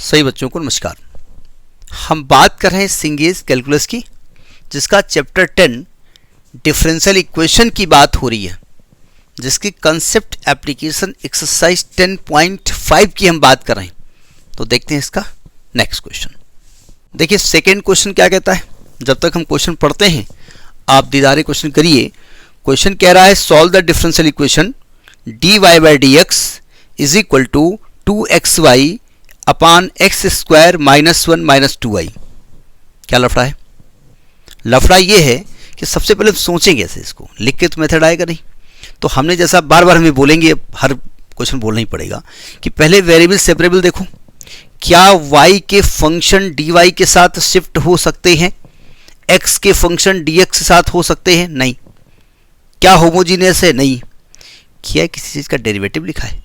सभी बच्चों को नमस्कार। हम बात कर रहे हैं सिंगेज कैलकुलस की, जिसका चैप्टर 10 डिफरेंशियल इक्वेशन की बात हो रही है, जिसकी कंसेप्ट एप्लीकेशन एक्सरसाइज 10.5 की हम बात कर रहे हैं। तो देखते हैं इसका नेक्स्ट क्वेश्चन। देखिए सेकेंड क्वेश्चन क्या कहता है। जब तक हम क्वेश्चन पढ़ते हैं आप दीदारे क्वेश्चन करिए। क्वेश्चन कह रहा है solve the differential equation dy by d x is equal to 2xy upon x square minus 1 minus 2y। क्या लफड़ा है? लफड़ा ये है कि सबसे पहले हम सोचेंगे ऐसे, इसको लिख के तो मेथड आएगा नहीं। तो हमने जैसा बार बार हमें बोलेंगे, हर क्वेश्चन बोलना ही पड़ेगा कि पहले वेरिएबल सेपरेबल देखो। क्या y के फंक्शन dy के साथ शिफ्ट हो सकते हैं? x के फंक्शन dx के साथ हो सकते हैं? नहीं। क्या होमोजीनियस है? नहीं। क्या किसी चीज़ का डेरिवेटिव लिखा है?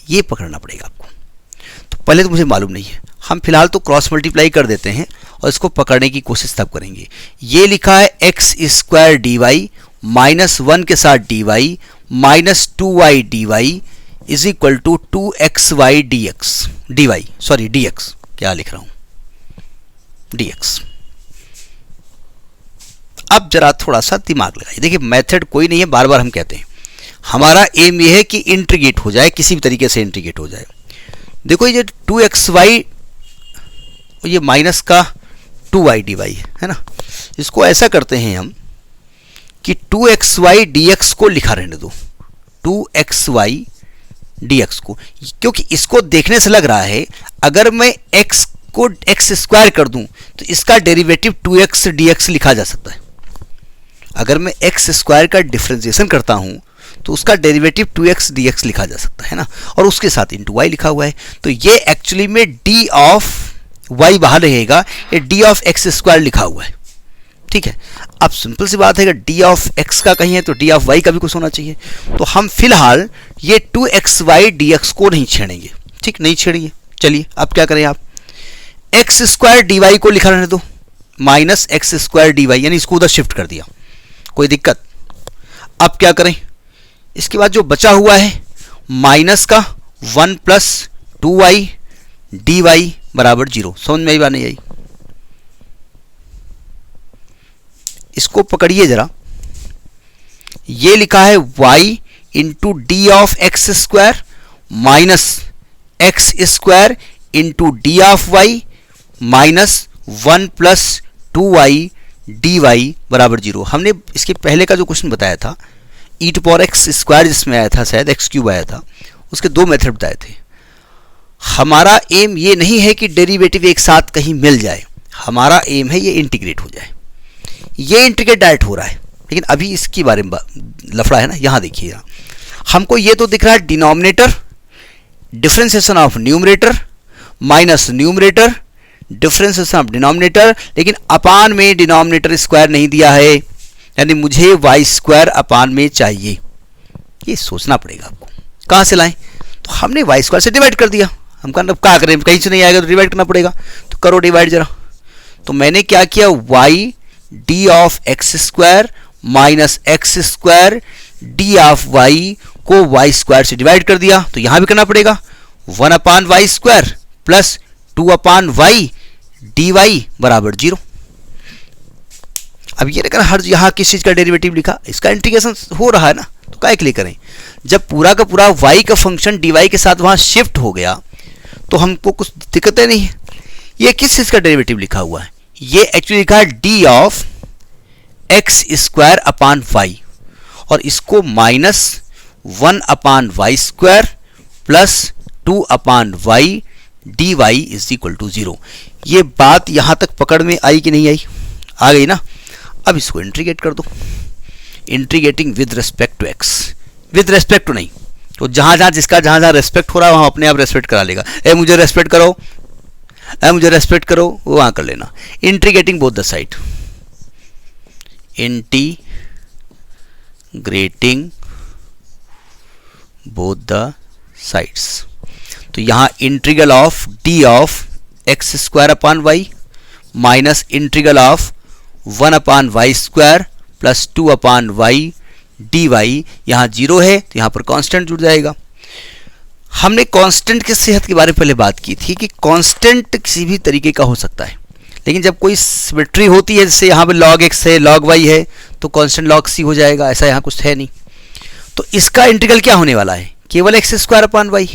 ये पकड़ना पड़ेगा आपको। तो पहले तो मुझे मालूम नहीं है, हम फिलहाल तो क्रॉस मल्टीप्लाई कर देते हैं और इसको पकड़ने की कोशिश तब करेंगे। ये लिखा है x square d y minus 1 के साथ d y minus 2y d y is equal to 2xy d x d y, sorry d x, क्या लिख रहा हूँ, डी एक्स। अब जरा थोड़ा सा दिमाग लगाइए। देखिए मेथड कोई नहीं है, बार बार हम कहते हैं हमारा एम ये है कि इंटीग्रेट हो जाए, किसी भी तरीके से इंटीग्रेट हो जाए। देखो ये 2xy, ये माइनस का 2y dy है ना, इसको ऐसा करते हैं हम कि 2xy dx को लिखा रहने दो, 2xy dx को, क्योंकि इसको देखने से लग रहा है अगर मैं x को x स्क्वायर कर दूं तो इसका डेरिवेटिव 2x dx लिखा जा सकता है। अगर मैं x स्क्वायर का डिफरेंशिएशन करता हूं तो उसका डेरिवेटिव 2x dx लिखा जा सकता है ना, और उसके साथ इंटू y लिखा हुआ है। तो ये एक्चुअली में d ऑफ y बाहर रहेगा, ये d ऑफ x स्क्वायर लिखा हुआ है। ठीक है, अब सिंपल सी बात है कि d ऑफ x का कहीं है तो d ऑफ y का भी कुछ होना चाहिए। तो हम फिलहाल ये 2xy dx को नहीं छेड़ेंगे, ठीक, नहीं छेड़ेंगे। चलिए अब क्या करें, आप x स्क्वायर dy को लिखा रहने दो, माइनस एक्स स्क्वायर dy, यानी इसको उधर शिफ्ट कर दिया, कोई दिक्कत। अब क्या करें, इसके बाद जो बचा हुआ है माइनस का 1 प्लस 2y dy बराबर 0। समझ में आई बात नहीं आई? इसको पकड़िए जरा। ये लिखा है y into d of x square minus x square into d of y minus 1 plus 2y dy बराबर 0। हमने इसके पहले का जो क्वेश्चन बताया था ई टू पावर एक्स स्क्वायर, जिसमें आया था शायद एक्स क्यूब आया था, उसके दो मेथड बताए थे। हमारा एम ये नहीं है कि डेरिवेटिव एक साथ कहीं मिल जाए, हमारा एम है ये इंटीग्रेट हो जाए। ये इंटीग्रेट डायरेक्ट हो रहा है, लेकिन अभी इसके बारे में लफड़ा है ना। यहाँ देखिए, हमको ये तो दिख रहा है denominator differentiation of numerator minus numerator differentiation of denominator, लेकिन अपान में डिनोमिनेटर स्क्वायर नहीं दिया है, यानी मुझे वाई स्क्वायर अपान में चाहिए। ये सोचना पड़ेगा आपको, कहाँ से लाएं? तो हमने वाई स्क्वायर से डिवाइड कर दिया। हम क्या करें, कहीं से नहीं आएगा तो डिवाइड करना पड़ेगा। तो करो डिवाइड जरा। तो मैंने क्या किया, y d of x square minus x square d of y को वाई स्क्वायर से डिवाइड कर दिया। तो यहां भी करना पड़ेगा 1 upon y square plus 2 upon y d y बराबर 0। अब ये लेकर हर यहाँ किस चीज़ का डेरिवेटिव लिखा, इसका इंटीग्रेशन हो रहा है ना, तो क्या के लिए करें? जब पूरा का पूरा y का फंक्शन dy के साथ वहाँ शिफ्ट हो गया तो हमको कुछ दिक्कतें नहीं है। ये किस चीज़ का डेरिवेटिव लिखा हुआ है? ये एक्चुअली लिखा है d of x square upon y, और इसको minus 1 upon y square plus 2 upon y d y is equal to 0। ये बात यहाँ तक पकड़ में आई कि नहीं आई? आ गई ना। अब इसको इंटीग्रेट कर दो, integrating with respect to x, with respect to नहीं, तो जहाँ जहाँ जिसका जहाँ जहाँ रेस्पेक्ट हो रहा है वहाँ अपने आप रेस्पेक्ट करा लेगा। ए मुझे रेस्पेक्ट करो, ए मुझे रेस्पेक्ट करो, वो वहाँ कर लेना। Integrating both the side, integrating both the sides. तो यहाँ integral of d of x square upon Y minus integral of 1 upon y square plus 2 upon y d y, यहाँ 0 है तो यहाँ पर कांस्टेंट जुड़ जाएगा। हमने कांस्टेंट की सेहत के बारे में पहले बात की थी कि कांस्टेंट किसी भी तरीके का हो सकता है, लेकिन जब कोई सिमेट्री होती है, जैसे यहाँ पे log x है log y है, तो कांस्टेंट log c हो जाएगा, ऐसा यहाँ कुछ है नहीं। तो इसका इंटीग्रल क्या होने वाला है, केवल एक्स स्क्वायर अपान वाई।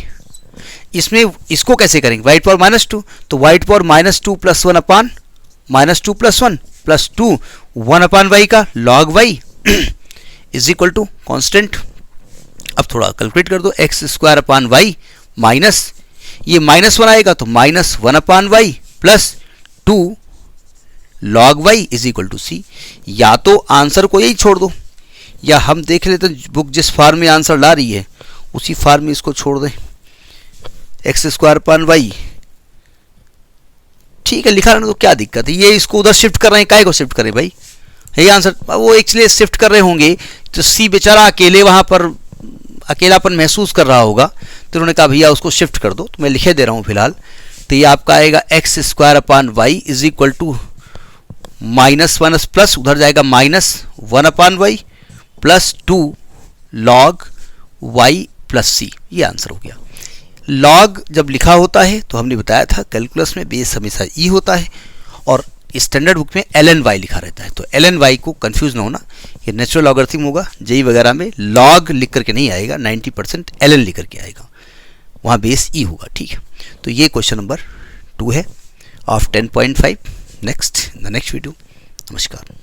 इसमें इसको कैसे करेंगे, वाई पावर -2, तो Y power -2 + 1 upon -2 + 1 + 2 1 upon Y का log y is equal to constant. अब थोड़ा कैलकुलेट कर दो, X square upon Y minus ये -1 आएगा तो -1 upon Y plus 2 log y is equal to C. या तो आंसर को यही छोड़ दो, या हम देख लेते हैं बुक जिस फार्म में आंसर ला रही है उसी फार्म में इसको छोड़ दें, एक्स स्क्वायर अपान वाई, ठीक है लिखा रहने तो क्या दिक्कत है। ये इसको उधर शिफ्ट कर रहे हैं, काय को शिफ्ट करें भाई, यही आंसर वो इसलिए शिफ्ट कर रहे होंगे तो सी बेचारा अकेले वहाँ पर अकेलापन महसूस कर रहा होगा, तो उन्होंने कहा भैया उसको शिफ्ट कर दो, तो मैं लिखे दे रहा हूँ फिलहाल। तो ये आपका आएगा X square upon Y is equal to -1 plus उधर जाएगा -1 upon Y plus 2 log y plus C, ये आंसर हो गया। log जब लिखा होता है तो हमने बताया था कैलकुलस में बेस हमेशा ई होता है और स्टैंडर्ड बुक में ln y लिखा रहता है, तो ln y को कंफ्यूज ना होना, ये नेचुरल लॉगरिथम होगा। जेई वगैरह में log लिख करके नहीं आएगा, 90% ln लिख करके आएगा, वहाँ बेस ई होगा, ठीक है। तो ये क्वेश्चन नंबर 2 है of 10.5। Next in the next video. नमस्कार।